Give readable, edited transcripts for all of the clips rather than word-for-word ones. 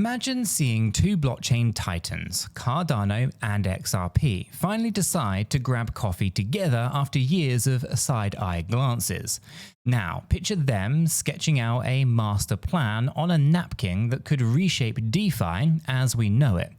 Imagine seeing two blockchain titans, Cardano and XRP, finally decide to grab coffee together after years of side-eye glances. Now, picture them sketching out a master plan on a napkin that could reshape DeFi as we know it.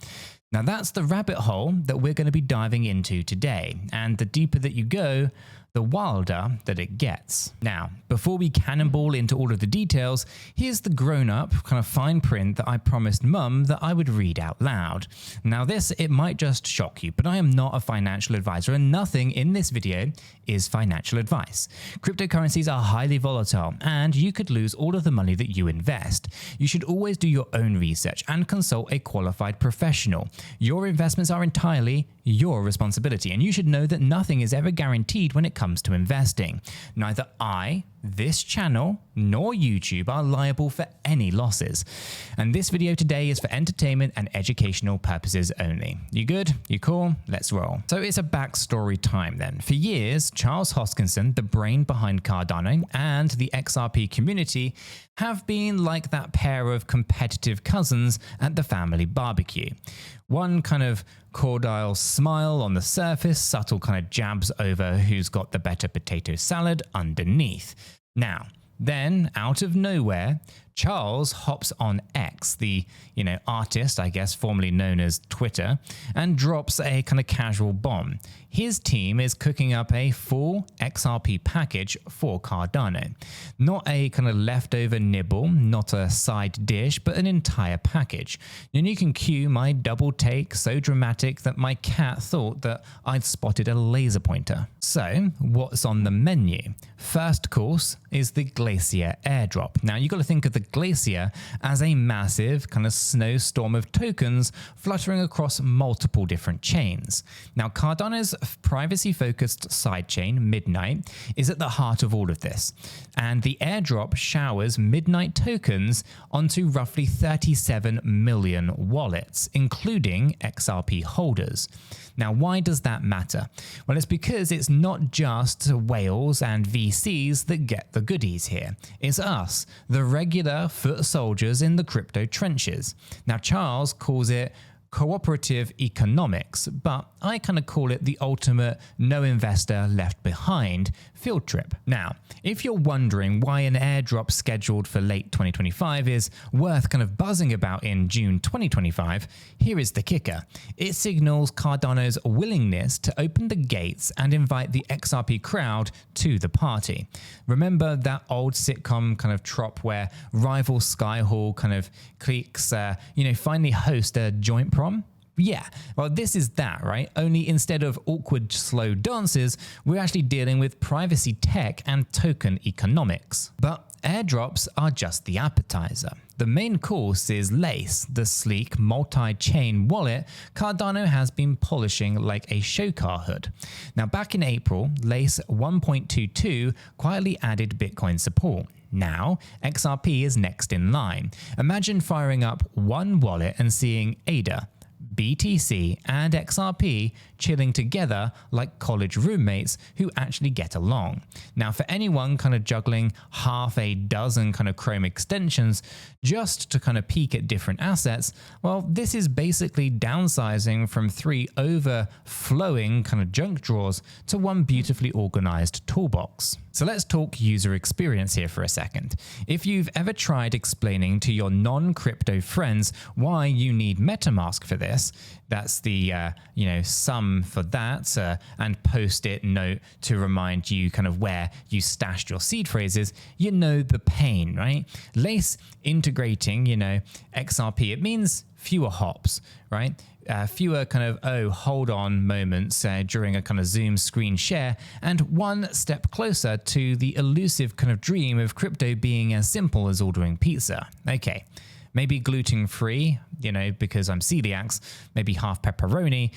Now that's the rabbit hole that we're going to be diving into today, and the deeper that you go, the wilder that it gets. Now, before we cannonball into all of the details, here's the grown-up kind of fine print that I promised Mum that I would read out loud. Now this, it might just shock you, but I am not a financial advisor and nothing in this video is financial advice. Cryptocurrencies are highly volatile and you could lose all of the money that you invest. You should always do your own research and consult a qualified professional. Your investments are entirely your responsibility, and you should know that nothing is ever guaranteed when it comes to investing. Neither I, this channel, nor YouTube are liable for any losses. And this video today is for entertainment and educational purposes only. You good? You cool? Let's roll. So it's a backstory time then. For years, Charles Hoskinson, the brain behind Cardano, and the XRP community have been like that pair of competitive cousins at the family barbecue. One kind of cordial smile on the surface, subtle kind of jabs over who's got the better potato salad underneath. Now, then, out of nowhere, Charles hops on X, the, artist, I guess, formerly known as Twitter, and drops a kind of casual bomb. His team is cooking up a full XRP package for Cardano. Not a kind of leftover nibble, not a side dish, but an entire package. And you can cue my double take so dramatic that my cat thought that I'd spotted a laser pointer. So, what's on the menu? First course is the Glacier Airdrop. Now, you got to think of the Glacier as a massive kind of snowstorm of tokens fluttering across multiple different chains. Now, Cardano's privacy-focused sidechain, Midnight, is at the heart of all of this, and the airdrop showers Midnight tokens onto roughly 37 million wallets, including XRP holders. Now, why does that matter? Well, it's because it's not just whales and VCs that get the goodies here. It's us, the regular foot soldiers in the crypto trenches. Now, Charles calls it cooperative economics, but I kind of call it the ultimate no investor left behind field trip. Now, if you're wondering why an airdrop scheduled for late 2025 is worth kind of buzzing about in June 2025, here is the kicker. It signals Cardano's willingness to open the gates and invite the XRP crowd to the party. Remember that old sitcom kind of trop where rival Skyhall kind of cliques, finally host a joint prom? Yeah, well, this is that, right? Only instead of awkward, slow dances, we're actually dealing with privacy tech and token economics. But airdrops are just the appetizer. The main course is Lace, the sleek multi-chain wallet Cardano has been polishing like a show car hood. Now, back in April, Lace 1.22 quietly added Bitcoin support. Now, XRP is next in line. Imagine firing up one wallet and seeing ADA, BTC and XRP chilling together like college roommates who actually get along. Now, for anyone kind of juggling half a dozen kind of Chrome extensions just to kind of peek at different assets, well, this is basically downsizing from 3 overflowing kind of junk drawers to one beautifully organized toolbox. So let's talk user experience here for a second. If you've ever tried explaining to your non-crypto friends why you need MetaMask for this, that's the, sum for that, and post-it note to remind you kind of where you stashed your seed phrases, you know the pain, right? Lace integrating, XRP, it means fewer hops, right? Fewer kind of, hold on moments during a kind of Zoom screen share, and one step closer to the elusive kind of dream of crypto being as simple as ordering pizza. Okay, maybe gluten-free, because I'm celiac, maybe half pepperoni,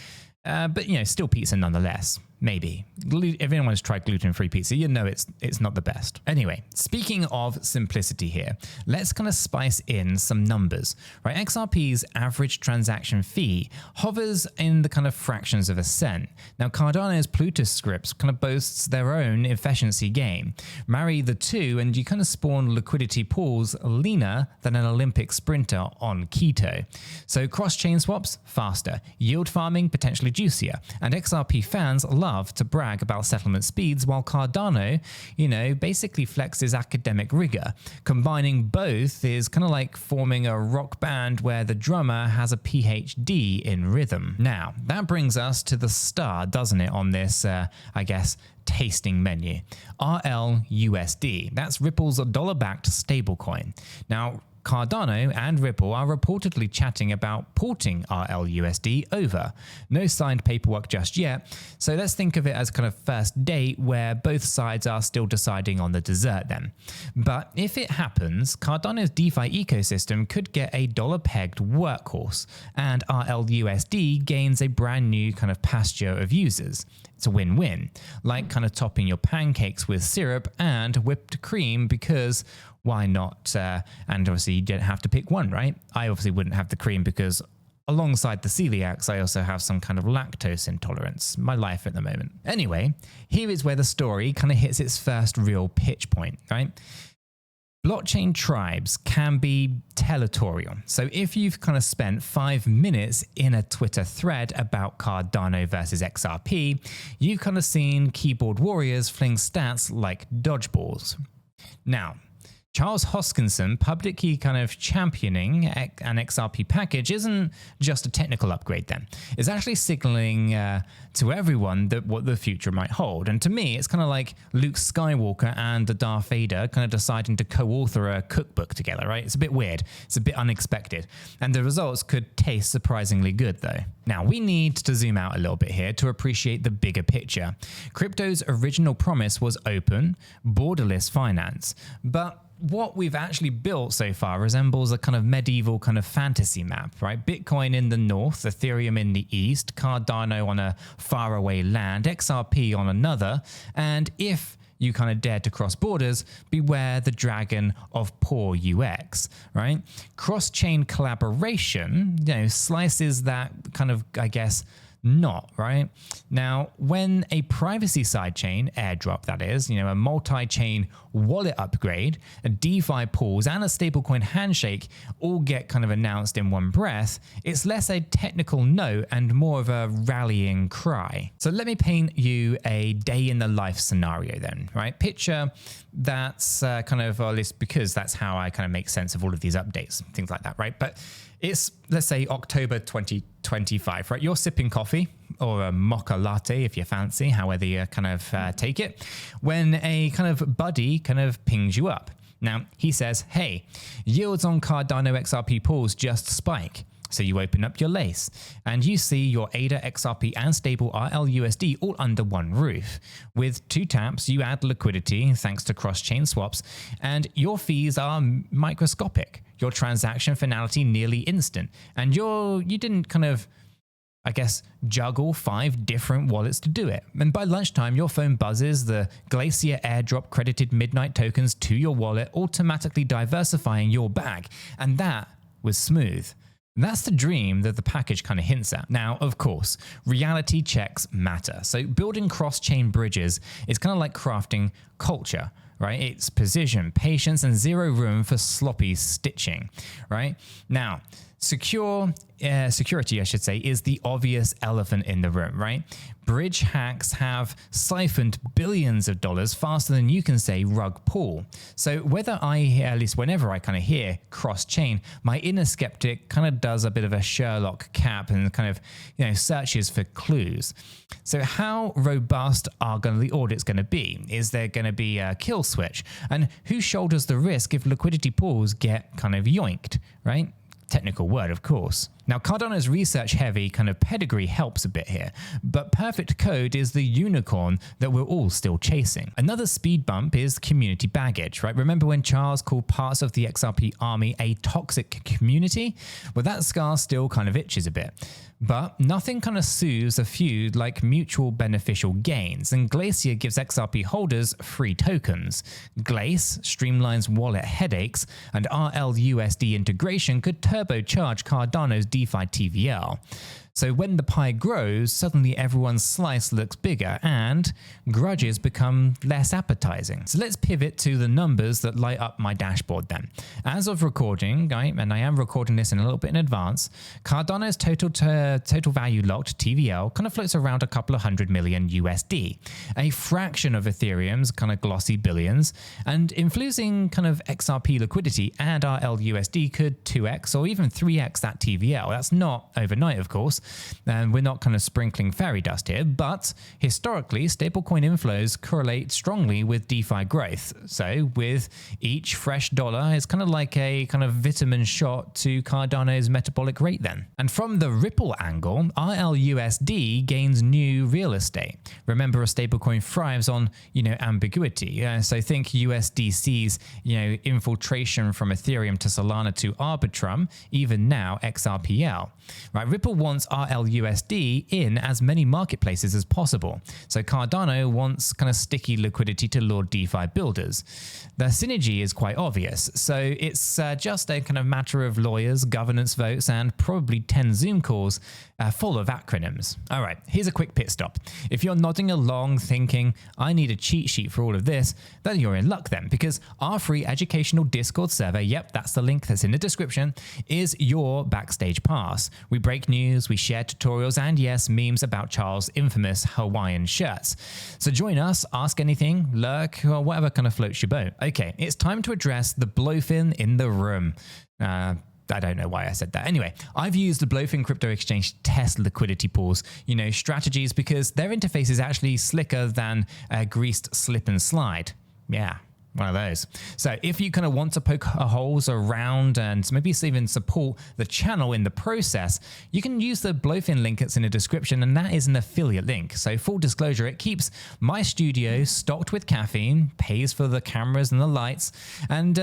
but still pizza nonetheless. maybe. If anyone's tried gluten-free pizza, you know it's not the best. Anyway, speaking of simplicity here, let's kind of spice in some numbers, right? XRP's average transaction fee hovers in the kind of fractions of a cent. Now, Cardano's Plutus scripts kind of boasts their own efficiency gain. Marry the two and you kind of spawn liquidity pools leaner than an Olympic sprinter on keto. So cross-chain swaps, faster. Yield farming, potentially juicier. And XRP fans love to brag about settlement speeds, while Cardano, basically flexes academic rigor. Combining both is kind of like forming a rock band where the drummer has a PhD in rhythm. Now, that brings us to the star, doesn't it, on this, tasting menu. RLUSD. That's Ripple's dollar-backed stablecoin. Now, Cardano and Ripple are reportedly chatting about porting RLUSD over. No signed paperwork just yet, so let's think of it as kind of first date where both sides are still deciding on the dessert then. But if it happens, Cardano's DeFi ecosystem could get a dollar-pegged workhorse, and RLUSD gains a brand new kind of pasture of users. It's a win-win, like kind of topping your pancakes with syrup and whipped cream, because why not? And obviously you don't have to pick one, right? I obviously wouldn't have the cream because alongside the celiacs, I also have some kind of lactose intolerance. My life at the moment. Anyway, here is where the story kind of hits its first real pitch point, right? Blockchain tribes can be territorial. So if you've kind of spent 5 minutes in a Twitter thread about Cardano versus XRP, you've kind of seen keyboard warriors fling stats like dodgeballs. Now, Charles Hoskinson publicly kind of championing an XRP package isn't just a technical upgrade then. It's actually signaling to everyone that what the future might hold. And to me, it's kind of like Luke Skywalker and the Darth Vader kind of deciding to co-author a cookbook together, right? It's a bit weird. It's a bit unexpected. And the results could taste surprisingly good though. Now, we need to zoom out a little bit here to appreciate the bigger picture. Crypto's original promise was open, borderless finance. But what we've actually built so far resembles a kind of medieval kind of fantasy map, right? Bitcoin in the north, Ethereum in the east, Cardano on a faraway land, XRP on another, and if you kind of dare to cross borders, beware the dragon of poor UX, right? Cross-chain collaboration, slices that kind of, not, right? Now, when a privacy sidechain, airdrop that is, a multi-chain wallet upgrade, a DeFi pools, and a stablecoin handshake all get kind of announced in one breath, it's less a technical note and more of a rallying cry. So let me paint you a day in the life scenario then, right? Picture that's kind of, or at least because that's how I kind of make sense of all of these updates, things like that, right? But it's, let's say, October 2025, right? You're sipping coffee or a mocha latte if you fancy, however you kind of take it, when a kind of buddy kind of pings you up. Now, he says, hey, yields on Cardano XRP pools just spike. So you open up your lace and you see your ADA, XRP, and stable RLUSD all under one roof. With 2 taps, you add liquidity thanks to cross-chain swaps, and your fees are microscopic. Your transaction finality nearly instant, and you didn't kind of, juggle 5 different wallets to do it. And by lunchtime, your phone buzzes the Glacier Airdrop credited midnight tokens to your wallet, automatically diversifying your bag, and that was smooth. That's the dream that the package kind of hints at. Now, of course, reality checks matter. So building cross-chain bridges is kind of like crafting culture, right? It's precision, patience, and zero room for sloppy stitching, right? Now, security, I should say, is the obvious elephant in the room, right? Bridge hacks have siphoned billions of dollars faster than you can say rug pull. So whenever I kind of hear cross-chain, my inner skeptic kind of does a bit of a Sherlock cap and kind of, searches for clues. So how robust are the audits going to be? Is there going to be a kill switch? And who shoulders the risk if liquidity pools get kind of yoinked, right? Technical word, of course. Now, Cardano's research-heavy kind of pedigree helps a bit here, but perfect code is the unicorn that we're all still chasing. Another speed bump is community baggage, right? Remember when Charles called parts of the XRP army a toxic community? Well, that scar still kind of itches a bit. But nothing kind of soothes a feud like mutual beneficial gains, and Glacier gives XRP holders free tokens. Glace streamlines wallet headaches, and RLUSD integration could turbocharge Cardano's DeFi TVL. So when the pie grows, suddenly everyone's slice looks bigger and grudges become less appetizing. So let's pivot to the numbers that light up my dashboard then. As of recording, and I am recording this in a little bit in advance, Cardano's total value locked TVL kind of floats around a couple of $100 million USD, a fraction of Ethereum's kind of glossy billions, and influencing kind of XRP liquidity and RLUSD could 2x or even 3x that TVL. That's not overnight, of course. And we're not kind of sprinkling fairy dust here, but historically, stablecoin inflows correlate strongly with DeFi growth. So with each fresh dollar, it's kind of like a kind of vitamin shot to Cardano's metabolic rate then. And from the Ripple angle, RLUSD gains new real estate. Remember, a stablecoin thrives on, ambiguity. So think USDC's, infiltration from Ethereum to Solana to Arbitrum, even now XRPL. Right, Ripple wants RLUSD in as many marketplaces as possible. So Cardano wants kind of sticky liquidity to lure DeFi builders. The synergy is quite obvious. So it's just a kind of matter of lawyers, governance votes, and probably 10 Zoom calls full of acronyms. All right, here's a quick pit stop. If you're nodding along thinking, I need a cheat sheet for all of this, then you're in luck then, because our free educational Discord server, yep, that's the link that's in the description, is your backstage pass. We break news, we share tutorials, and yes, memes about Charles' infamous Hawaiian shirts. So join us, ask anything, lurk, or whatever kind of floats your boat. Okay, it's time to address the Blofin in the room. I don't know why I said that. Anyway, I've used the Blofin crypto exchange to test liquidity pools, strategies, because their interface is actually slicker than a greased slip and slide. Yeah. One of those. So if you kind of want to poke holes around and maybe even support the channel in the process, you can use the Blofin link that's in the description, and that is an affiliate link. So full disclosure, it keeps my studio stocked with caffeine, pays for the cameras and the lights, and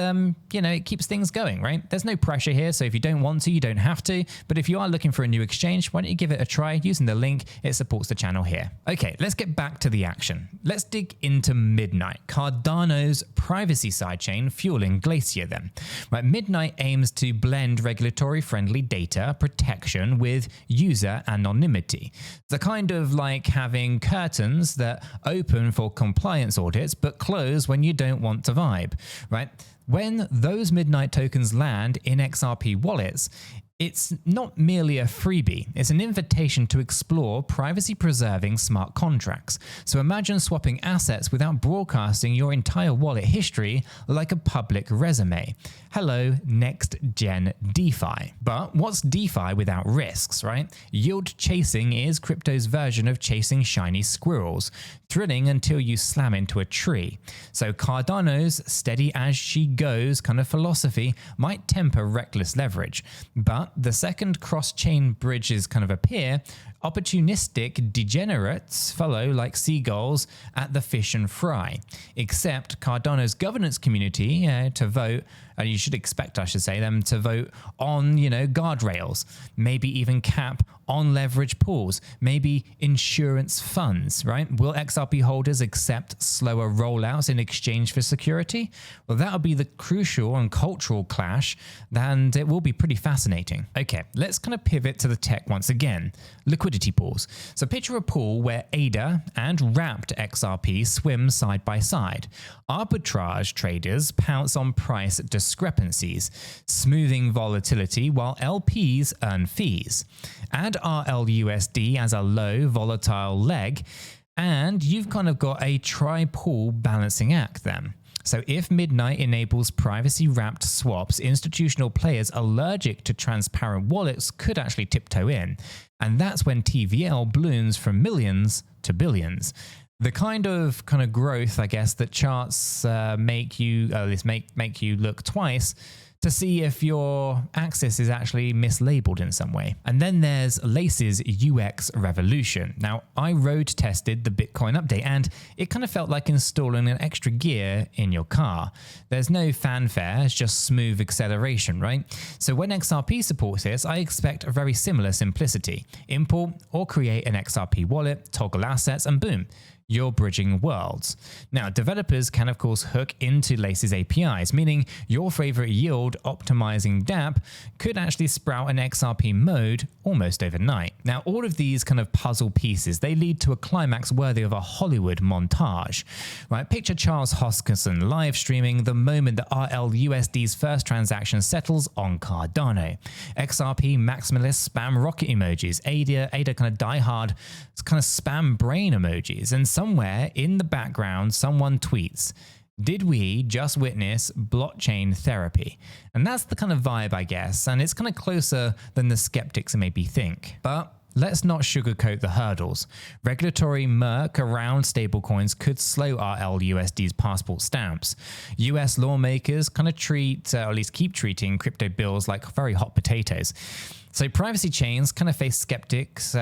it keeps things going, right? There's no pressure here, so if you don't want to, you don't have to. But if you are looking for a new exchange, why don't you give it a try using the link? It supports the channel here. Okay, let's get back to the action. Let's dig into Midnight, Cardano's privacy sidechain fueling Glacier then. Right, Midnight aims to blend regulatory-friendly data protection with user anonymity. The kind of like having curtains that open for compliance audits but close when you don't want to vibe, right? When those Midnight tokens land in XRP wallets, it's not merely a freebie, it's an invitation to explore privacy-preserving smart contracts. So imagine swapping assets without broadcasting your entire wallet history like a public resume. Hello, next-gen DeFi. But what's DeFi without risks, right? Yield chasing is crypto's version of chasing shiny squirrels, thrilling until you slam into a tree. So Cardano's steady as she goes kind of philosophy might temper reckless leverage, but the second cross-chain bridges kind of appear, opportunistic degenerates follow like seagulls at the fish and fry. Except Cardano's governance community to vote, and you should expect, I should say, them to vote on, guardrails, maybe even cap on leverage pools, maybe insurance funds, right? Will XRP holders accept slower rollouts in exchange for security? Well, that'll be the crucial and cultural clash, and it will be pretty fascinating. Okay, let's kind of pivot to the tech once again. Liquidity pools. So picture a pool where ADA and wrapped XRP swim side by side. Arbitrage traders pounce on price discrepancies, smoothing volatility while LPs earn fees. Add RLUSD as a low volatile leg, and you've kind of got a tri-pool balancing act then. So if Midnight enables privacy-wrapped swaps, institutional players allergic to transparent wallets could actually tiptoe in. And that's when TVL blooms from millions to billions. The kind of growth, I guess, that charts make you look twice to see if your axis is actually mislabeled in some way. And then there's Lace's UX revolution. Now, I road tested the Bitcoin update and it kind of felt like installing an extra gear in your car. There's no fanfare, it's just smooth acceleration, right? So when XRP supports this, I expect a very similar simplicity. Import or create an XRP wallet, toggle assets, and boom, you're bridging worlds. Now, developers can of course hook into Lace's APIs, meaning your favorite yield optimizing dApp could actually sprout an XRP mode almost overnight. Now, all of these kind of puzzle pieces, they lead to a climax worthy of a Hollywood montage, right? Picture Charles Hoskinson live streaming the moment that RLUSD's first transaction settles on Cardano. XRP maximalist spam rocket emojis, Ada kind of diehard kind of spam brain emojis, and somewhere in the background, someone tweets, "Did we just witness blockchain therapy?" And that's the kind of vibe, I guess, and it's kind of closer than the skeptics maybe think. But let's not sugarcoat the hurdles. Regulatory murk around stablecoins could slow RLUSD's passport stamps. US lawmakers kind of treat, or at least keep treating, crypto bills like very hot potatoes. So privacy chains kind of face skeptics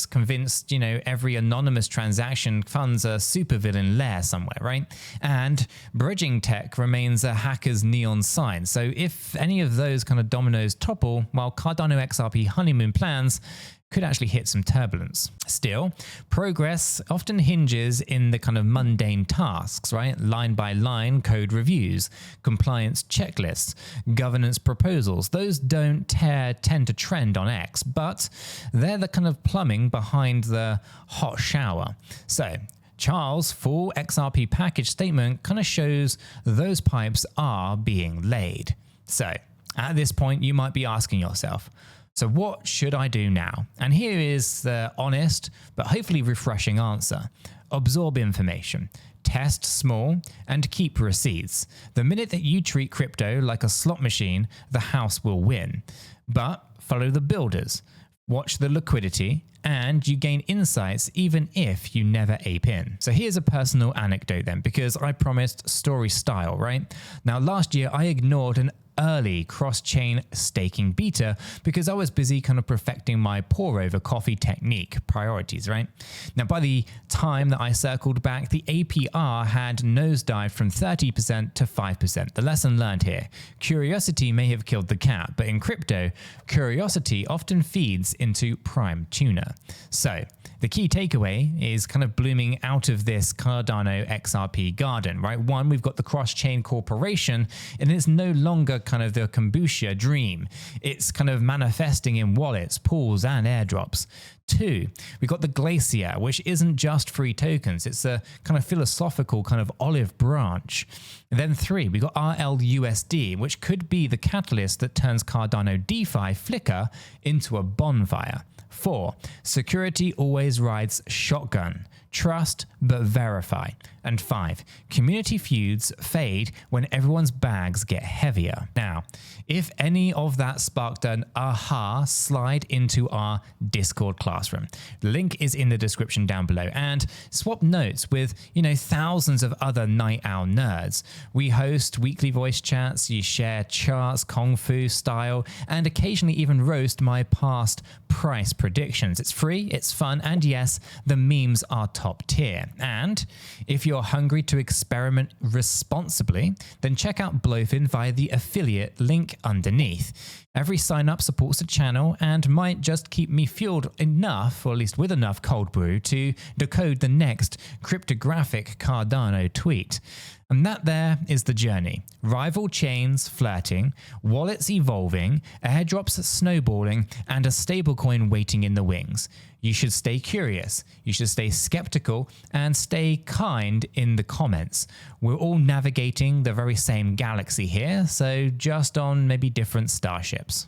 convinced, every anonymous transaction funds a supervillain lair somewhere, right? And bridging tech remains a hacker's neon sign. So if any of those kind of dominoes topple, while Cardano XRP honeymoon plans could actually hit some turbulence. Still, progress often hinges in the kind of mundane tasks, right? Line by line code reviews, compliance checklists, governance proposals. Those don't tend to trend on X, but they're the kind of plumbing behind the hot shower. So Charles' full XRP package statement kind of shows those pipes are being laid. So at this point, you might be asking yourself, so what should I do now? And here is the honest, but hopefully refreshing answer. Absorb information, test small, and keep receipts. The minute that you treat crypto like a slot machine, the house will win. But follow the builders, watch the liquidity, and you gain insights even if you never ape in. So here's a personal anecdote then, because I promised story style, right? Now last year I ignored an early cross-chain staking beta because I was busy kind of perfecting my pour over coffee technique priorities, right? Now, by the time that I circled back, the APR had nosedived from 30% to 5%. The lesson learned here: curiosity may have killed the cat, but in crypto, curiosity often feeds into prime tuna. So the key takeaway is kind of blooming out of this Cardano XRP garden, right? One, we've got the cross-chain corporation, and it's no longer kind of the kombucha dream. It's kind of manifesting in wallets, pools, and airdrops. Two, we've got the Glacier, which isn't just free tokens. It's a kind of philosophical kind of olive branch. And then three, we got RLUSD, which could be the catalyst that turns Cardano DeFi flicker into a bonfire. 4, security always rides shotgun. Trust but verify. And 5, community feuds fade when everyone's bags get heavier. Now, if any of that sparked an aha, slide into our Discord classroom. The link is in the description down below, and swap notes with, thousands of other night owl nerds. We host weekly voice chats, you share charts, kung fu style, and occasionally even roast my past price predictions. It's free, it's fun, and yes, the memes are top tier. And if you're hungry to experiment responsibly, then check out Blofin via the affiliate link underneath. Every sign up supports the channel and might just keep me fueled enough, or at least with enough cold brew, to decode the next cryptographic Cardano tweet. And that there is the journey. Rival chains flirting, wallets evolving, airdrops snowballing, and a stablecoin waiting in the wings. You should stay curious, you should stay skeptical, and stay kind in the comments. We're all navigating the very same galaxy here, so just on maybe different starships.